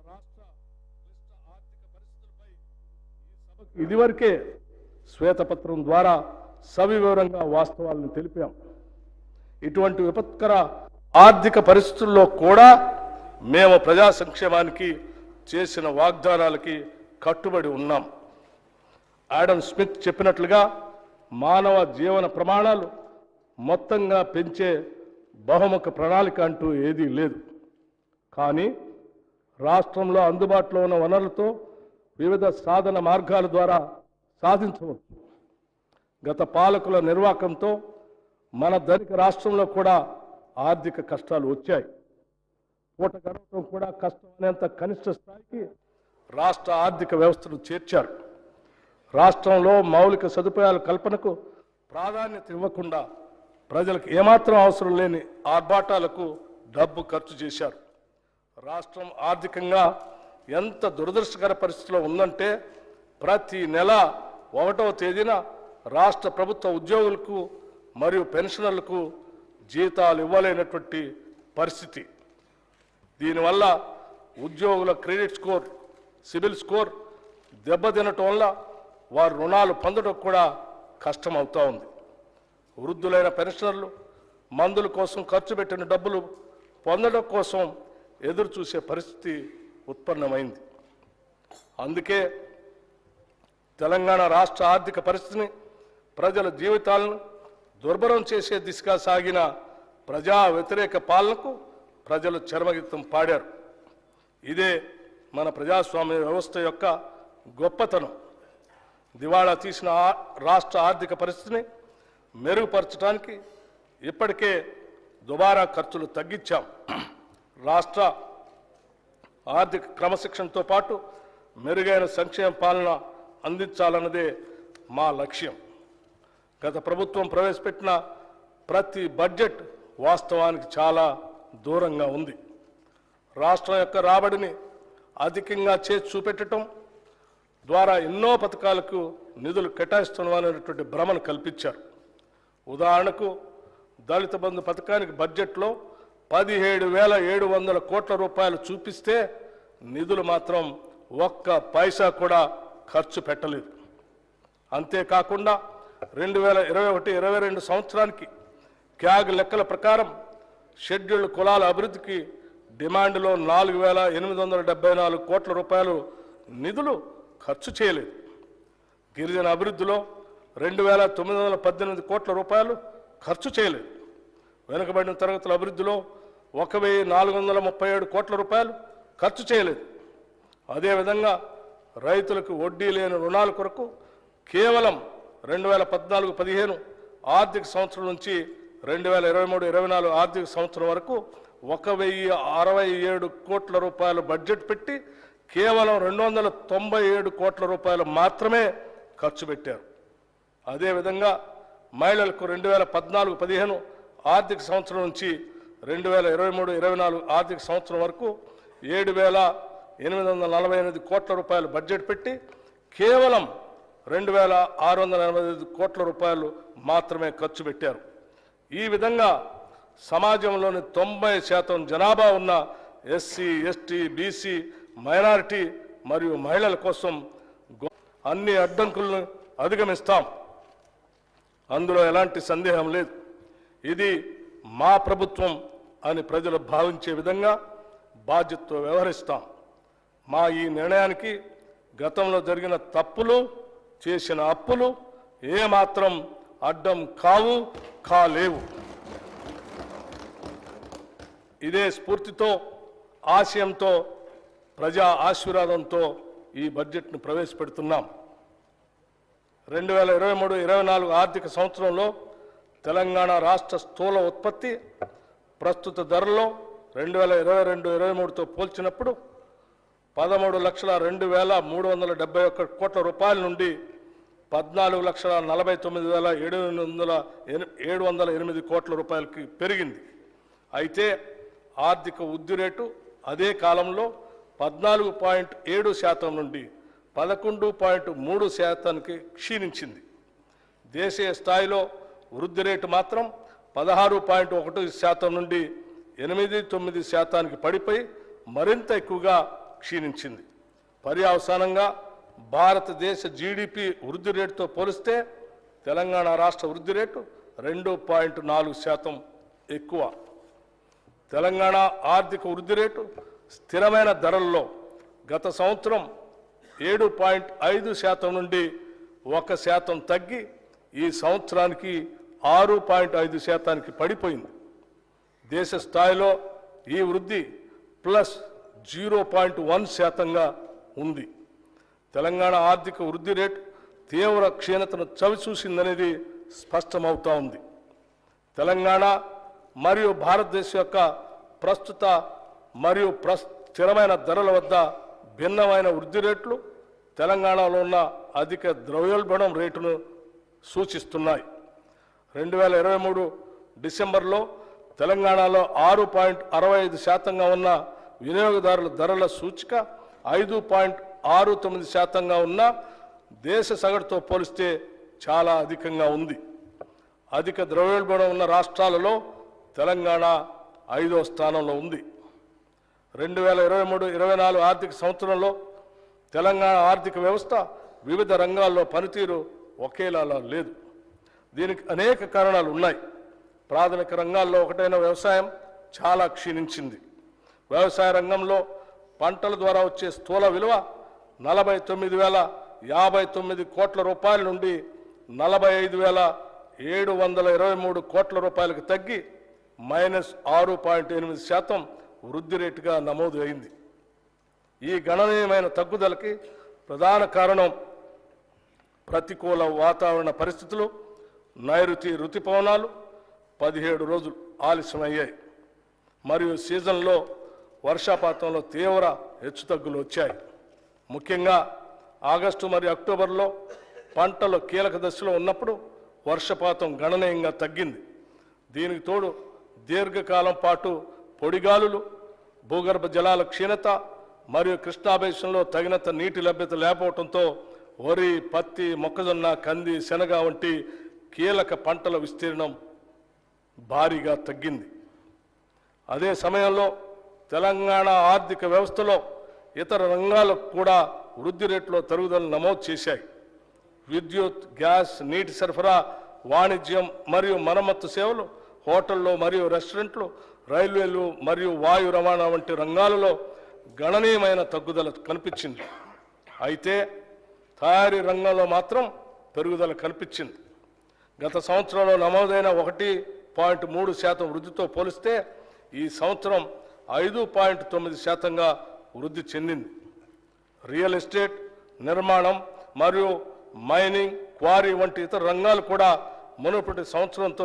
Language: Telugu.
రాష్ట్ర క్లిష్ట ఆర్థిక పరిస్థితులపై ఈ సభకు ఇదివరకే శ్వేతపత్రం ద్వారా సవివరంగా వాస్తవాలను తెలిపాం. ఇటువంటి విపత్కర ఆర్థిక పరిస్థితుల్లో కూడా మేము ప్రజా సంక్షేమానికి చేసిన వాగ్దానాలకి కట్టుబడి ఉన్నాం. ఆడమ్ స్మిత్ చెప్పినట్లుగా మానవ జీవన ప్రమాణాలు మొత్తంగా పెంచే బహుముఖ ప్రణాళిక అంటూ ఏదీ లేదు. కానీ రాష్ట్రంలో అందుబాటులో ఉన్న వనరులతో వివిధ సాధన మార్గాల ద్వారా సాధించవచ్చు. గత పాలకుల నిర్వాకంతో మన ధనిక రాష్ట్రంలో కూడా ఆర్థిక కష్టాలు వచ్చాయి. పూట గడవటం కూడా కష్టమనేంత కనిష్ట స్థాయికి రాష్ట్ర ఆర్థిక వ్యవస్థను చేర్చారు. రాష్ట్రంలో మౌలిక సదుపాయాల కల్పనకు ప్రాధాన్యత ఇవ్వకుండా ప్రజలకు ఏమాత్రం అవసరం లేని ఆర్భాటాలకు డబ్బు ఖర్చు చేశారు. రాష్ట్రం ఆర్థికంగా ఎంత దురదృష్టకర పరిస్థితిలో ఉందంటే ప్రతి నెల 1వ తేదీన రాష్ట్ర ప్రభుత్వ ఉద్యోగులకు మరియు పెన్షనర్లకు జీతాలు ఇవ్వలేనటువంటి పరిస్థితి. దీనివల్ల ఉద్యోగుల క్రెడిట్ స్కోర్, సిబిల్ స్కోర్ దెబ్బతినటం వల్ల వారు రుణాలు పొందడం కూడా కష్టమవుతూ ఉంది. వృద్ధులైన పెన్షనర్లు మందుల కోసం ఖర్చు పెట్టిన డబ్బులు పొందడం కోసం ఎదురు చూసే పరిస్థితి ఉత్పన్నమైంది. అందుకే తెలంగాణ రాష్ట్ర ఆర్థిక పరిస్థితిని, ప్రజల జీవితాలను దుర్భరం చేసే దిశగా సాగిన ప్రజా వ్యతిరేక పాలనకు ప్రజలు చరమగీతం పాడారు. ఇదే మన ప్రజాస్వామ్య వ్యవస్థ యొక్క గొప్పతనం. దివాళా తీసిన రాష్ట్ర ఆర్థిక పరిస్థితిని మెరుగుపరచడానికి ఇప్పటికే దుబారా ఖర్చులు తగ్గించాం. రాష్ట్ర ఆర్థిక క్రమశిక్షణతో పాటు మెరుగైన సంక్షేమ పాలన అందించాలన్నదే మా లక్ష్యం. గత ప్రభుత్వం ప్రవేశపెట్టిన ప్రతి బడ్జెట్ వాస్తవానికి చాలా దూరంగా ఉంది. రాష్ట్రం యొక్క రాబడిని అధికంగా చేసి చూపెట్టడం ద్వారా ఎన్నో పథకాలకు నిధులు కేటాయిస్తున్నామనేటువంటి భ్రమను కల్పించారు. ఉదాహరణకు దళిత బంధు పథకానికి బడ్జెట్లో 17,700 కోట్ల రూపాయలు చూపిస్తే నిధులు మాత్రం ఒక్క పైసా కూడా ఖర్చు పెట్టలేదు. అంతేకాకుండా 2021-22 సంవత్సరానికి క్యాగ్ లెక్కల ప్రకారం షెడ్యూల్డ్ కులాల అభివృద్ధికి డిమాండ్లో 4,874 కోట్ల రూపాయలు నిధులు ఖర్చు చేయలేదు. గిరిజన అభివృద్ధిలో 2,918 కోట్ల రూపాయలు ఖర్చు చేయలేదు. వెనుకబడిన తరగతుల అభివృద్ధిలో 1,437 కోట్ల రూపాయలు ఖర్చు చేయలేదు. అదేవిధంగా రైతులకు వడ్డీ లేని రుణాల కొరకు కేవలం 2014-15 ఆర్థిక సంవత్సరం నుంచి 2023-24 ఆర్థిక సంవత్సరం వరకు 1,067 కోట్ల రూపాయలు బడ్జెట్ పెట్టి కేవలం 297 కోట్ల రూపాయలు మాత్రమే ఖర్చు పెట్టారు. అదేవిధంగా మహిళలకు 2014-15 ఆర్థిక సంవత్సరం నుంచి 2023-24 ఆర్థిక సంవత్సరం వరకు 7,848 కోట్ల రూపాయలు బడ్జెట్ పెట్టి కేవలం 2,685 కోట్ల రూపాయలు మాత్రమే ఖర్చు పెట్టారు. ఈ విధంగా సమాజంలోని 90% జనాభా ఉన్న ఎస్సీ, ఎస్టీ, బీసీ, మైనారిటీ మరియు మహిళల కోసం అన్ని అడ్డంకులను అధిగమిస్తాం. అందులో ఎలాంటి సందేహం లేదు. ఇది మా ప్రభుత్వం అని ప్రజలు భావించే విధంగా బాధ్యతతో వ్యవహరిస్తాం. మా ఈ నిర్ణయానికి గతంలో జరిగిన తప్పులు, చేసిన అప్పులు ఏమాత్రం అడ్డం కాలేవు. ఇదే స్ఫూర్తితో, ఆశయంతో, ప్రజా ఆశీర్వాదంతో ఈ బడ్జెట్ను ప్రవేశపెడుతున్నాం. 2023-24 ఆర్థిక సంవత్సరంలో తెలంగాణ రాష్ట్ర స్థూల ఉత్పత్తి ప్రస్తుత ధరలో 2022-23తో పోల్చినప్పుడు 13,02,371 కోట్ల రూపాయల నుండి 14,49,708 కోట్ల రూపాయలకి పెరిగింది. అయితే ఆర్థిక వృద్ధి రేటు అదే కాలంలో 14.7% నుండి 11.3% క్షీణించింది. దేశీయ స్థాయిలో వృద్ధి రేటు మాత్రం 16.1% నుండి 8.9% పడిపోయి మరింత ఎక్కువగా క్షీణించింది. పర్యవసానంగా భారతదేశ జీడిపి వృద్ధి రేటుతో పోలిస్తే తెలంగాణ రాష్ట్ర వృద్ధి రేటు 2.4% ఎక్కువ. తెలంగాణ ఆర్థిక వృద్ధి రేటు స్థిరమైన ధరల్లో గత సంవత్సరం 7.5% నుండి 1% తగ్గి ఈ సంవత్సరానికి 6.5%కి పడిపోయింది. దేశ స్థాయిలో ఈ వృద్ధి +0.1%గా ఉంది. తెలంగాణ ఆర్థిక వృద్ధి రేటు తీవ్ర క్షీణతను చవిచూసిందనేది స్పష్టమవుతా ఉంది. తెలంగాణ మరియు భారతదేశం యొక్క ప్రస్తుత మరియు స్థిరమైన ధరల వద్ద భిన్నమైన వృద్ధి రేట్లు తెలంగాణలో ఉన్న అధిక ద్రవ్యోల్బణం రేటును సూచిస్తున్నాయి. 2023 డిసెంబర్లో తెలంగాణలో 6.65%గా ఉన్న వినియోగదారుల ధరల సూచిక 5.69%గా ఉన్న దేశ సగటుతో పోలిస్తే చాలా అధికంగా ఉంది. అధిక ద్రవ్యోల్బణం ఉన్న రాష్ట్రాలలో తెలంగాణ 5వ స్థానంలో ఉంది. 2023-24 ఆర్థిక సంవత్సరంలో తెలంగాణ ఆర్థిక వ్యవస్థ వివిధ రంగాల్లో పనితీరు ఒకేలా లేదు. దీనికి అనేక కారణాలు ఉన్నాయి. ప్రాథమిక రంగాల్లో ఒకటైన వ్యవసాయం చాలా క్షీణించింది. వ్యవసాయ రంగంలో పంటల ద్వారా వచ్చే స్థూల విలువ 49,059 కోట్ల రూపాయల నుండి 45,723 కోట్ల రూపాయలకు తగ్గి -6.8% వృద్ధి రేటుగా నమోదు అయింది. ఈ గణనీయమైన తగ్గుదలకి ప్రధాన కారణం ప్రతికూల వాతావరణ పరిస్థితులు, నైరుతి రుతుపవనాలు 17 రోజులు ఆలస్యమయ్యాయి మరియు సీజన్లో వర్షపాతంలో తీవ్ర హెచ్చుతగ్గులు వచ్చాయి. ముఖ్యంగా ఆగస్టు మరియు అక్టోబర్లో పంటలు కీలక దశలో ఉన్నప్పుడు వర్షపాతం గణనీయంగా తగ్గింది. దీనికి తోడు దీర్ఘకాలం పాటు పొడిగాలులు, భూగర్భ జలాల క్షీణత మరియు కృష్ణాబేసిన్లో తగినంత నీటి లభ్యత లేకపోవడంతో వరి, పత్తి, మొక్కజొన్న, కంది, శనగ వంటి కీలక పంటల విస్తీర్ణం భారీగా తగ్గింది. అదే సమయంలో తెలంగాణ ఆర్థిక వ్యవస్థలో ఇతర రంగాలకు కూడా వృద్ధి రేట్లో తరుగుదల నమోదు చేశాయి. విద్యుత్, గ్యాస్, నీటి సరఫరా, వాణిజ్యం మరియు మరమ్మత్తు సేవలు, హోటళ్లు మరియు రెస్టారెంట్లు, రైల్వేలు మరియు వాయు రవాణా వంటి రంగాలలో గణనీయమైన తగ్గుదల కనిపించింది. అయితే తయారీ రంగంలో మాత్రం పెరుగుదల కనిపించింది. గత సంవత్సరంలో నమోదైన 1.3% వృద్ధితో పోలిస్తే ఈ సంవత్సరం 5.9%గా వృద్ధి చెందింది. రియల్ ఎస్టేట్, నిర్మాణం మరియు మైనింగ్, క్వారీ వంటి ఇతర రంగాలు కూడా మునుపటి సంవత్సరంతో